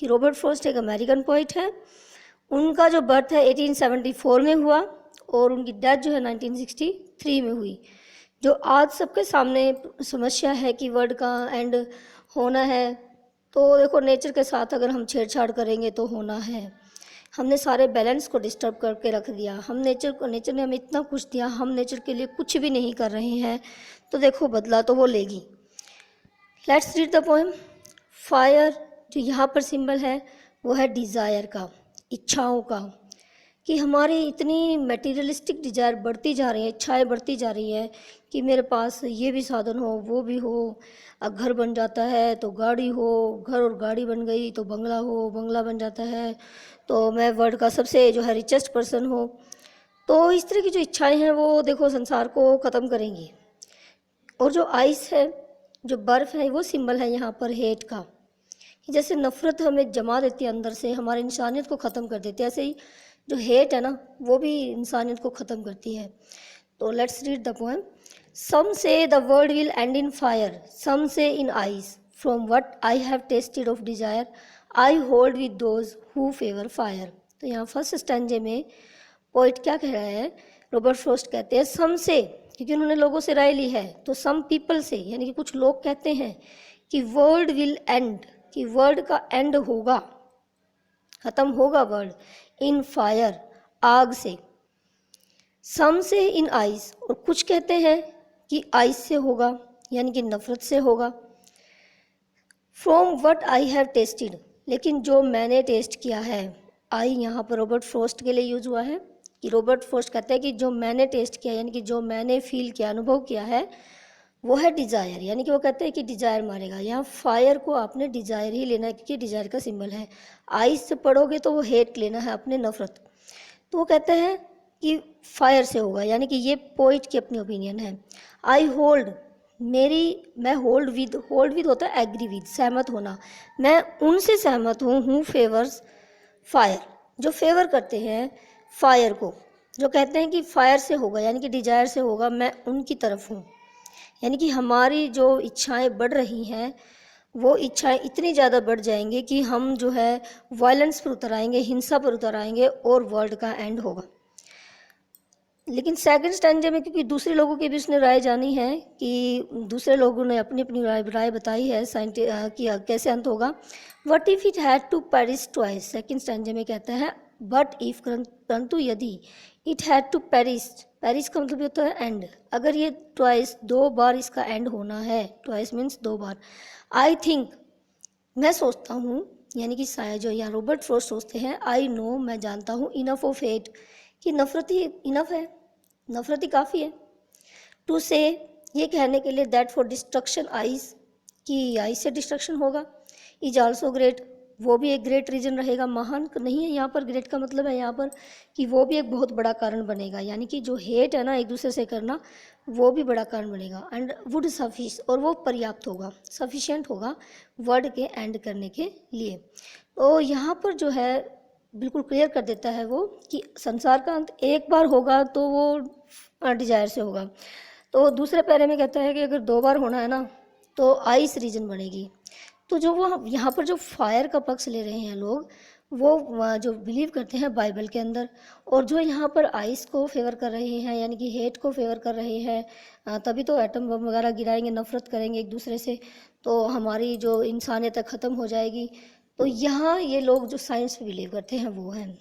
कि Robert Frost एक American poet है। उनका जो बर्थ है 1874 में हुआ और उनकी डेथ जो है 1963 में हुई। जो आज सबके सामने समस्या है कि वर्ल्ड का एंड होना है, तो देखो नेचर के साथ अगर हम छेड़छाड़ करेंगे तो होना है। हमने सारे बैलेंस को डिस्टर्ब करके रख दिया। नेचर ने हमें इतना कुछ दिया, हम नेचर के लिए कुछ भी नहीं कर रहे हैं, तो देखो बदला तो वो लेगी। Let's read the poem. Fire जो यहाँ पर सिंबल है वो है डिज़ायर का, इच्छाओं का, कि हमारी इतनी मटेरियलिस्टिक डिज़ायर बढ़ती जा रही है, इच्छाएं बढ़ती जा रही है कि मेरे पास ये भी साधन हो, वो भी हो। अब घर बन जाता है तो गाड़ी हो, घर और गाड़ी बन गई तो बंगला हो, बंगला बन जाता है तो मैं वर्ल्ड का सबसे जो है रिचेस्ट पर्सन हो। तो इस तरह की जो इच्छाएं हैं वो देखो संसार को ख़त्म करेंगी। और जो आइस है, जो बर्फ़ है, वो सिंबल है यहाँ पर हेट का, कि जैसे नफ़रत हमें जमा देती है अंदर से, हमारे इंसानियत को ख़त्म कर देती है, ऐसे ही जो हेट है ना वो भी इंसानियत को ख़त्म करती है। तो let's read the poem. Some say the world will end in fire, some say in ice, from what I have tasted of desire I hold with those who favour fire. तो यहाँ फर्स्ट स्टैंजे में poet क्या कह रहा है, Robert Frost कहते हैं सम से, क्योंकि उन्होंने लोगों से राय ली है, तो सम पीपल से, यानी कि कुछ लोग कहते हैं कि वर्ल्ड विल एंड, कि वर्ल्ड का एंड होगा, ख़त्म होगा वर्ल्ड, इन फायर, आग से। सम से इन आइस, और कुछ कहते हैं कि आइस से होगा, यानी कि नफ़रत से होगा। From what I have tested, लेकिन जो मैंने टेस्ट किया है, आई यहाँ पर रॉबर्ट फ्रॉस्ट के लिए यूज़ हुआ है, कि रॉबर्ट फ्रॉस्ट कहते हैं कि जो मैंने टेस्ट किया, यानी कि जो मैंने फील किया, अनुभव किया है, वो है डिज़ायर। यानी कि वो कहते हैं कि डिज़ायर मारेगा। यहाँ फायर को आपने डिज़ायर ही लेना है, क्योंकि डिज़ायर का सिंबल है। आइस से पढ़ोगे तो वो हेट लेना है, अपने नफ़रत। तो वो कहते हैं कि फायर से होगा, यानी कि ये पोइट की अपनी ओपिनियन है। आई होल्ड, मैं होल्ड विद होता है एग्री विद, सहमत होना। मैं उनसे सहमत हूँ फेवर्स फायर, जो फेवर करते हैं फायर को, जो कहते हैं कि फायर से होगा, यानी कि डिज़ायर से होगा, मैं उनकी तरफ हूँ। यानी कि हमारी जो इच्छाएं बढ़ रही हैं, वो इच्छाएं इतनी ज़्यादा बढ़ जाएंगी कि हम जो है वायलेंस पर उतर आएंगे, हिंसा पर उतर आएंगे और वर्ल्ड का एंड होगा। लेकिन सेकंड स्टैंजे में, क्योंकि दूसरे लोगों की भी उसने राय जानी है, कि दूसरे लोगों ने अपनी अपनी राय बताई है कि कैसे अंत होगा। What if it had to perish twice, second stanza में कहता है बट इफ़, परंतु यदि, it had to perish, perish का मतलब होता है एंड, अगर ये ट्वाइस, दो बार इसका एंड होना है, ट्वाइस मीन्स दो बार। आई थिंक, मैं सोचता हूँ, यानी कि शायद जो यहाँ रॉबर्ट फ्रॉस्ट सोचते हैं, आई नो, मैं जानता हूँ, इनफ ऑफ हेट, कि नफ़रत ही इनफ है, नफ़रत ही काफ़ी है। टू से, ये कहने के लिए, दैट फॉर डिस्ट्रक्शन आइस, कि आइस से डिस्ट्रक्शन होगा। इज आल्सो ग्रेट, वो भी एक ग्रेट रीजन रहेगा, महान नहीं है यहाँ पर, ग्रेट का मतलब है यहाँ पर कि वो भी एक बहुत बड़ा कारण बनेगा, यानी कि जो हेट है ना एक दूसरे से करना, वो भी बड़ा कारण बनेगा। एंड वुड सफिश, और वो पर्याप्त होगा, सफिशिएंट होगा वर्ड के एंड करने के लिए। तो यहाँ पर जो है बिल्कुल क्लियर कर देता है वो कि संसार का अंत एक बार होगा तो वो डिजायर से होगा। तो दूसरे पैरे में कहता है कि अगर दो बार होना है ना तो आइस रीजन बनेगी। तो जो वो यहाँ पर जो फायर का पक्ष ले रहे हैं लोग, वो जो बिलीव करते हैं बाइबल के अंदर, और जो यहाँ पर आइस को फेवर कर रहे हैं, यानी कि हेट को फेवर कर रहे हैं, तभी तो एटम बम वगैरह गिराएंगे, नफरत करेंगे एक दूसरे से, तो हमारी जो इंसानियत ख़त्म हो जाएगी। तो यहाँ ये लोग जो साइंस पे बिलीव करते हैं वो हैं।